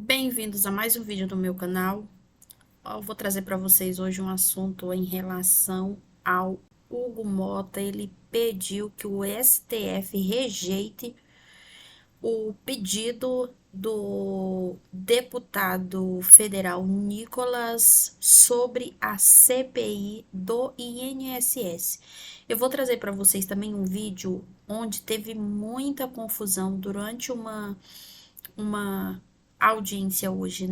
Bem-vindos a mais um vídeo do meu canal. Eu vou trazer para vocês hoje um assunto em relação ao Hugo Mota. Ele pediu que o STF rejeite o pedido do deputado federal Nicolas sobre a CPI do INSS. Eu vou trazer para vocês também um vídeo onde teve muita confusão durante uma audiência hoje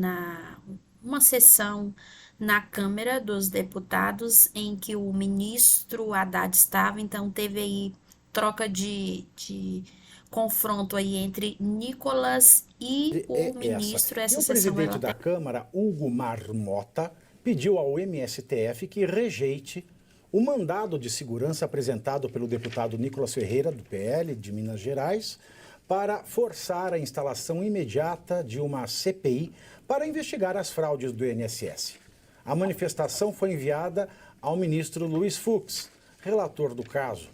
uma sessão na Câmara dos Deputados em que o ministro Haddad estava, então teve aí troca de confronto aí entre Nicolas e o Essa. ministro. E Essa o sessão presidente ela da Câmara, Hugo Mota, pediu ao MSTF que rejeite o mandado de segurança apresentado pelo deputado Nicolas Ferreira, do PL de Minas Gerais, para forçar a instalação imediata de uma CPI para investigar as fraudes do INSS. A manifestação foi enviada ao ministro Luiz Fux, relator do caso.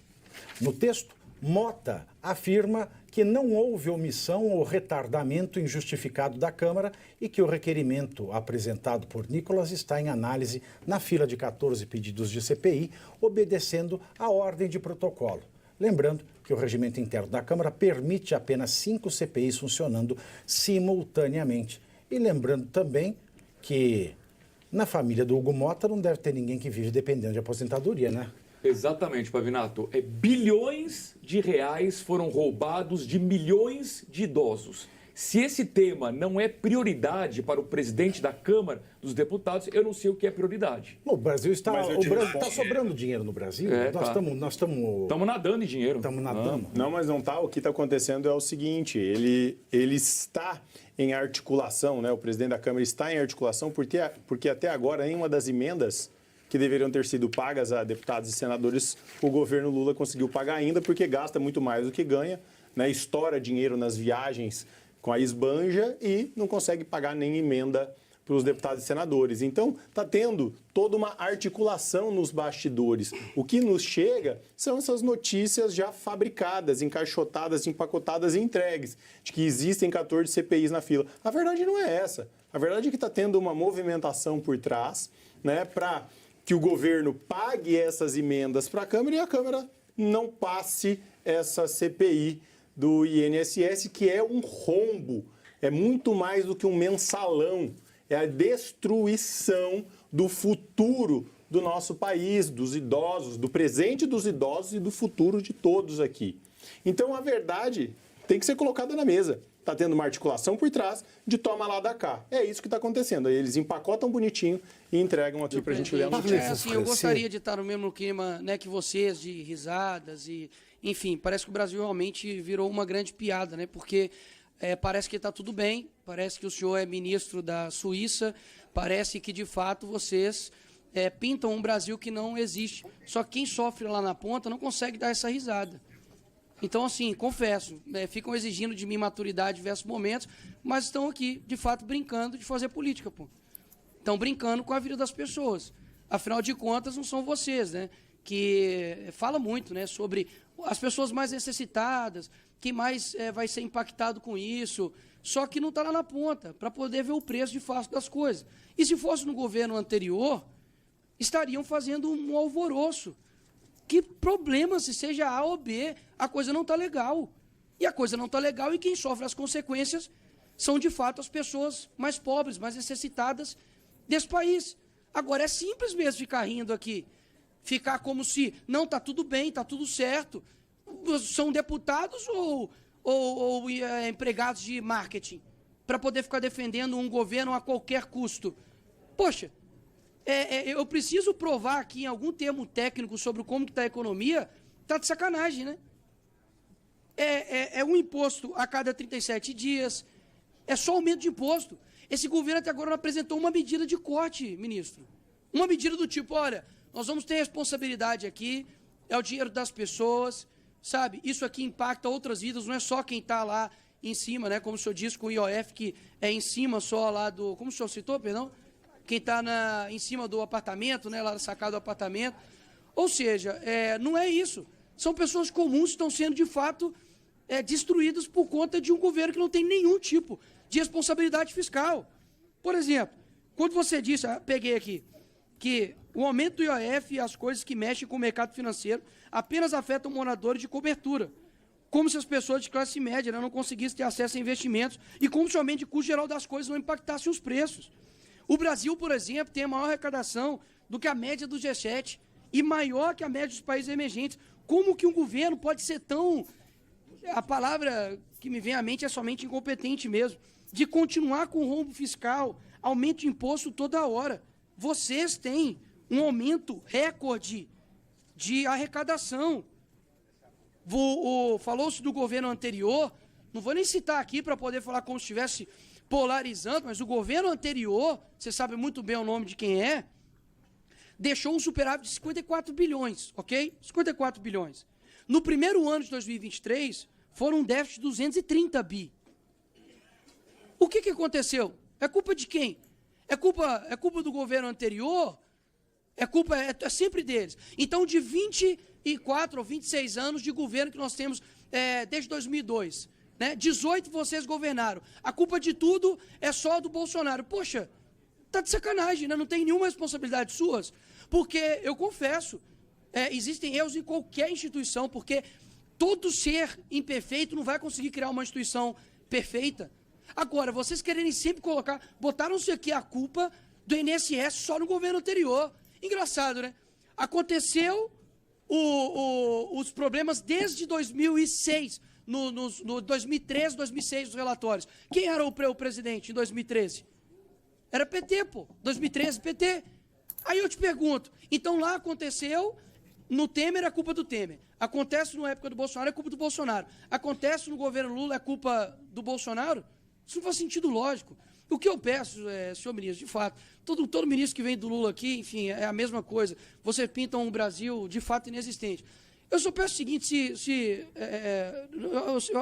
No texto, Mota afirma que não houve omissão ou retardamento injustificado da Câmara e que o requerimento apresentado por Nicolas está em análise na fila de 14 pedidos de CPI, obedecendo à ordem de protocolo. Lembrando que o regimento interno da Câmara permite apenas 5 CPIs funcionando simultaneamente. E lembrando também que na família do Hugo Mota não deve ter ninguém que vive dependendo de aposentadoria, né? Exatamente, Pavinato. Bilhões de reais foram roubados de milhões de idosos. Se esse tema não é prioridade para o presidente da Câmara dos Deputados, eu não sei o que é prioridade. O Brasil está sobrando dinheiro no Brasil. Nós estamos nadando em dinheiro. Estamos nadando. Não, mas não está. O que está acontecendo é o seguinte: ele está em articulação, né? O presidente da Câmara está em articulação porque até agora, em uma das emendas que deveriam ter sido pagas a deputados e senadores, o governo Lula conseguiu pagar ainda porque gasta muito mais do que ganha, né? Estoura dinheiro nas viagens com a esbanja e não consegue pagar nem emenda para os deputados e senadores. Então, está tendo toda uma articulação nos bastidores. O que nos chega são essas notícias já fabricadas, encaixotadas, empacotadas e entregues, de que existem 14 CPIs na fila. A verdade não é essa. A verdade é que está tendo uma movimentação por trás, né, para que o governo pague essas emendas para a Câmara e a Câmara não passe essa CPI do INSS, que é um rombo, é muito mais do que um mensalão, é a destruição do futuro do nosso país, dos idosos, do presente dos idosos e do futuro de todos aqui. Então, a verdade tem que ser colocada na mesa. Está tendo uma articulação por trás de toma lá da cá. É isso que está acontecendo. Aí eles empacotam bonitinho e entregam aqui para a gente ler a notícia. Assim, eu gostaria de estar no mesmo clima, né, que vocês, de risadas e... Enfim, parece que o Brasil realmente virou uma grande piada, né? Porque parece que está tudo bem, parece que o senhor é ministro da Suíça, parece que, de fato, vocês pintam um Brasil que não existe. Só que quem sofre lá na ponta não consegue dar essa risada. Então, assim, confesso, ficam exigindo de mim maturidade em diversos momentos, mas estão aqui, de fato, brincando de fazer política, pô. Estão brincando com a vida das pessoas. Afinal de contas, não são vocês, né? Que fala muito, né, sobre as pessoas mais necessitadas, quem mais vai ser impactado com isso, só que não está lá na ponta, para poder ver o preço de fato das coisas. E se fosse no governo anterior, estariam fazendo um alvoroço. Que problema se seja A ou B, a coisa não está legal. E a coisa não está legal e quem sofre as consequências são, de fato, as pessoas mais pobres, mais necessitadas desse país. Agora, é simples mesmo ficar rindo aqui. Ficar como se, não, está tudo bem, está tudo certo. São deputados ou empregados de marketing para poder ficar defendendo um governo a qualquer custo? Poxa, eu preciso provar aqui em algum termo técnico sobre como está a economia, está de sacanagem, né? É um imposto a cada 37 dias, é só aumento de imposto. Esse governo até agora não apresentou uma medida de corte, ministro. Uma medida do tipo, olha, nós vamos ter responsabilidade aqui, é o dinheiro das pessoas, sabe? Isso aqui impacta outras vidas, não é só quem está lá em cima, né? Como o senhor disse com o IOF, que é em cima só lá do... Como o senhor citou, perdão? Quem está em cima do apartamento, né? Lá sacado do apartamento. Ou seja, não é isso. São pessoas comuns que estão sendo, de fato, destruídas por conta de um governo que não tem nenhum tipo de responsabilidade fiscal. Por exemplo, quando você disse, peguei aqui, que o aumento do IOF e as coisas que mexem com o mercado financeiro apenas afetam moradores de cobertura, como se as pessoas de classe média, né, não conseguissem ter acesso a investimentos e como se o aumento de custo geral das coisas não impactasse os preços. O Brasil, por exemplo, tem a maior arrecadação do que a média do G7 e maior que a média dos países emergentes. Como que um governo pode ser tão... A palavra que me vem à mente é somente incompetente mesmo, de continuar com o rombo fiscal, aumento de imposto toda hora. Vocês têm um aumento recorde de arrecadação. Falou-se do governo anterior, não vou nem citar aqui para poder falar como se estivesse polarizando, mas o governo anterior, você sabe muito bem o nome de quem é, deixou um superávit de 54 bilhões, ok? 54 bilhões. No primeiro ano de 2023, foram um déficit de 230 bi. O que aconteceu? É culpa de quem? É culpa do governo anterior? É sempre deles. Então, de 24 ou 26 anos de governo que nós temos desde 2002, né? 18 vocês governaram. A culpa de tudo é só do Bolsonaro. Poxa, tá de sacanagem, né? Não tem nenhuma responsabilidade suas. Porque, eu confesso, existem erros em qualquer instituição, porque todo ser imperfeito não vai conseguir criar uma instituição perfeita. Agora, vocês quererem sempre botaram-se aqui a culpa do INSS só no governo anterior. Engraçado, né? Aconteceu os problemas desde 2006, no 2013, 2006, os relatórios. Quem era o presidente em 2013? Era PT, pô. 2013, PT. Aí eu te pergunto, então lá aconteceu, no Temer é culpa do Temer. Acontece na época do Bolsonaro, é culpa do Bolsonaro. Acontece no governo Lula, é culpa do Bolsonaro? Isso não faz sentido lógico. O que eu peço, senhor ministro, de fato, todo ministro que vem do Lula aqui, enfim, é a mesma coisa. Você pinta um Brasil, de fato, inexistente. Eu só peço o seguinte,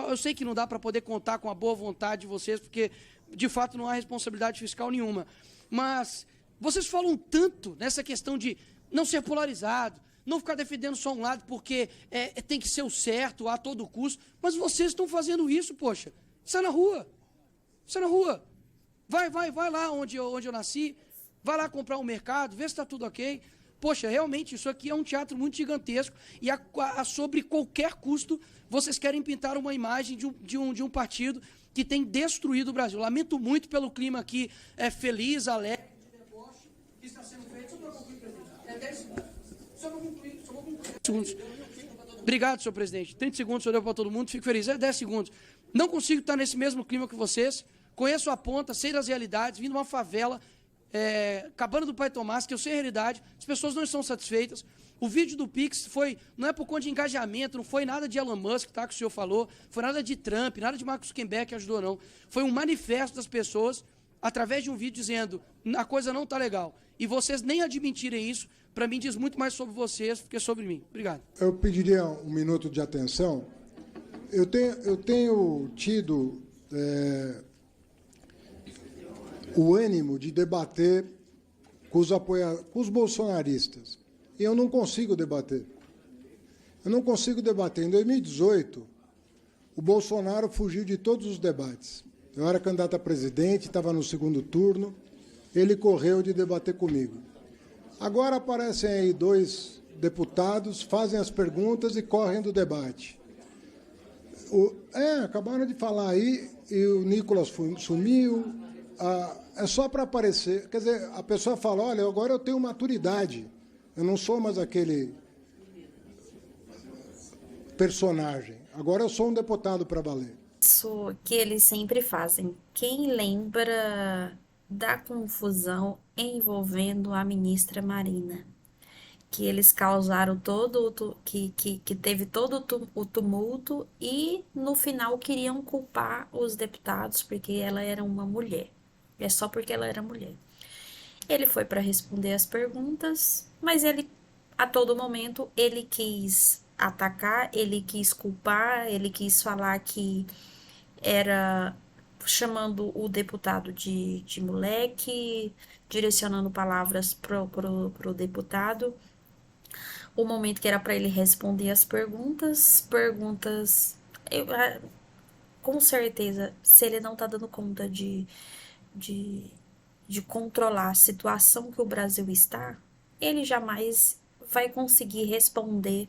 eu sei que não dá para poder contar com a boa vontade de vocês, porque, de fato, não há responsabilidade fiscal nenhuma. Mas vocês falam tanto nessa questão de não ser polarizado, não ficar defendendo só um lado porque tem que ser o certo a todo custo, mas vocês estão fazendo isso, poxa. Sai na rua. Sai na rua. Vai lá onde eu nasci, vai lá comprar um mercado, vê se está tudo ok. Poxa, realmente, isso aqui é um teatro muito gigantesco e sobre qualquer custo, vocês querem pintar uma imagem de um partido que tem destruído o Brasil. Lamento muito pelo clima aqui feliz, alegre, de deboche que está sendo feito. Só para concluir, presidente. 10 segundos. Só para concluir. 10 segundos. Obrigado, senhor presidente. 30 segundos, o senhor deu para todo mundo, fico feliz. 10 segundos. Não consigo estar nesse mesmo clima que vocês. Conheço a ponta, sei das realidades, vim de uma favela, Cabana do Pai Tomás, que eu sei a realidade, as pessoas não estão satisfeitas. O vídeo do Pix não é por conta de engajamento, não foi nada de Elon Musk, tá, que o senhor falou, foi nada de Trump, nada de Mark Zuckerberg que ajudou, não. Foi um manifesto das pessoas, através de um vídeo dizendo, a coisa não está legal. E vocês nem admitirem isso, para mim diz muito mais sobre vocês do que sobre mim. Obrigado. Eu pediria um minuto de atenção. Eu tenho tido o ânimo de debater com os bolsonaristas. E eu não consigo debater. Eu não consigo debater. Em 2018, o Bolsonaro fugiu de todos os debates. Eu era candidato a presidente, estava no segundo turno, ele correu de debater comigo. Agora aparecem aí 2 deputados, fazem as perguntas e correm do debate. Acabaram de falar aí, e o Nicolas sumiu, é só para aparecer. Quer dizer, a pessoa fala, olha, agora eu tenho maturidade, eu não sou mais aquele personagem, agora eu sou um deputado para valer. Isso que eles sempre fazem. Quem lembra da confusão envolvendo a ministra Marina? Que eles causaram que teve todo o tumulto e no final queriam culpar os deputados porque ela era uma mulher. É só porque ela era mulher. Ele foi para responder as perguntas, mas a todo momento ele quis atacar, ele quis culpar, ele quis falar que era chamando o deputado de moleque, direcionando palavras pro deputado. O momento que era para ele responder as perguntas com certeza, se ele não tá dando conta de, de controlar a situação que o Brasil está, ele jamais vai conseguir responder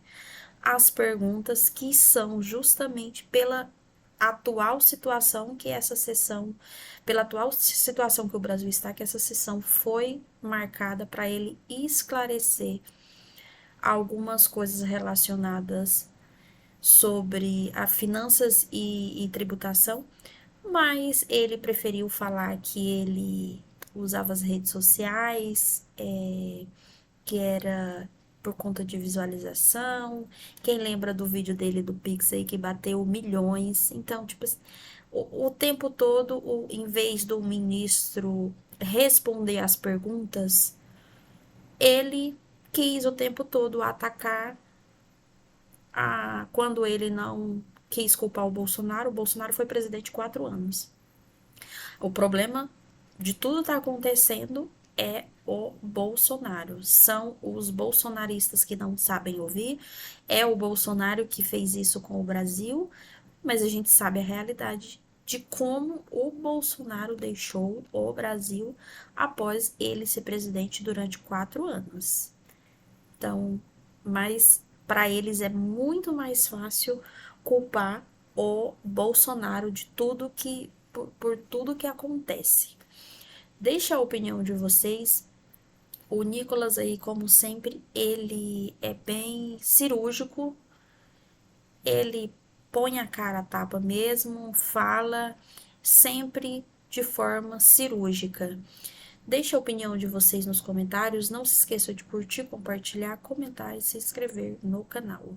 as perguntas que são justamente pela atual situação que essa sessão, pela atual situação que o Brasil está, que essa sessão foi marcada para ele esclarecer algumas coisas relacionadas sobre a finanças e tributação, mas ele preferiu falar que ele usava as redes sociais, que era por conta de visualização. Quem lembra do vídeo dele do Pix aí que bateu milhões? Então, tipo, o tempo todo, em vez do ministro responder às perguntas, ele quis o tempo todo atacar quando ele não quis culpar o Bolsonaro foi presidente 4 anos. O problema de tudo tá acontecendo é o Bolsonaro. São os bolsonaristas que não sabem ouvir. É o Bolsonaro que fez isso com o Brasil, mas a gente sabe a realidade de como o Bolsonaro deixou o Brasil após ele ser presidente durante 4 anos. Então, mas para eles é muito mais fácil culpar o Bolsonaro de tudo por tudo que acontece. Deixa a opinião de vocês. O Nicolas aí, como sempre, ele é bem cirúrgico. Ele põe a cara a tapa mesmo, fala sempre de forma cirúrgica. Deixe a opinião de vocês nos comentários. Não se esqueça de curtir, compartilhar, comentar e se inscrever no canal.